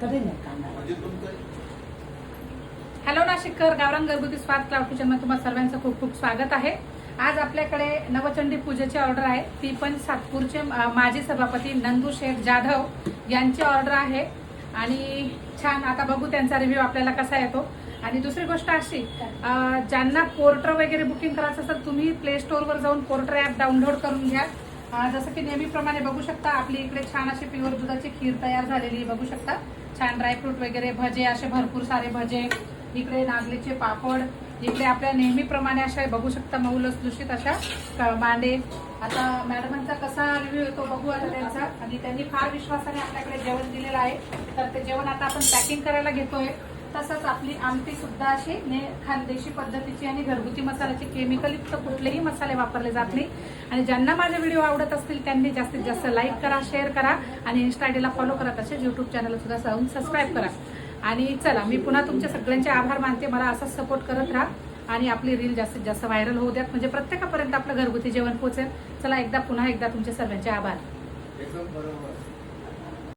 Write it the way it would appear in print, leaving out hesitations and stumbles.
कधी नाही कांदा. हॅलो नाशिककर, गावरान घरगुती स्वाद क्लाउड किचनमध्ये तुम्हा सर्वांचं खूप खूप स्वागत आहे. आज आपल्याकडे नवचंडी पूजेची ऑर्डर आहे, ती पण सातपूरचे माजी सभापती नंदू शेठ जाधव यांची ऑर्डर आहे. आणि छान आता बघू त्यांचा रिव्ह्यू आपल्याला कसा येतो. आणि दुसरी गोष्ट अशी, ज्यांना पोर्टर वगैरे बुकिंग करायचं असेल तुम्ही प्ले स्टोअरवर जाऊन पोर्टर ॲप डाउनलोड करून घ्या. जसं की नेहमीप्रमाणे बघू शकता आपली इकडे छान अशी प्युअर दुधाची खीर तयार झालेली बघू शकता. छान ड्रायफ्रूट वगैरे, भजे, असे भरपूर सारे भजे, इकडे नागलीचे पापड, इकडे आपल्या नेहमीप्रमाणे अशा बघू शकता मऊ लसलुशीत अशा मांडे. आता मॅडमांचा कसा रिव्ह्यू येतो बघू आता त्यांचा. आणि त्यांनी फार विश्वासाने आपल्याकडे जेवण दिलेलं आहे, तर ते जेवण आता आपण पॅकिंग करायला घेतोय. तसंच आपली आमटी सुद्धा अशी खानदेशी पद्धतीची आणि घरगुती मसाल्याचे, केमिकलयुक्त कुठलेही मसाले वापरले जात नाही. आणि ज्यांना माझे व्हिडिओ आवडत असतील त्यांनी जास्तीत जास्त लाईक करा, शेअर करा आणि इन्स्टा आयडीला फॉलो करा. तसेच यूट्यूब चॅनलला सुद्धा जाऊन सबस्क्राईब करा. आणि चला, मी पुन्हा तुमच्या सगळ्यांचे आभार मानते. मला असाच सपोर्ट करत राहा आणि आपली रील जास्तीत जास्त व्हायरल होऊ द्यात, म्हणजे प्रत्येकापर्यंत आपलं घरगुती जेवण पोहोचेल. चला, पुन्हा एकदा तुमचे सर्वांचे आभार. एकदम बरोबर.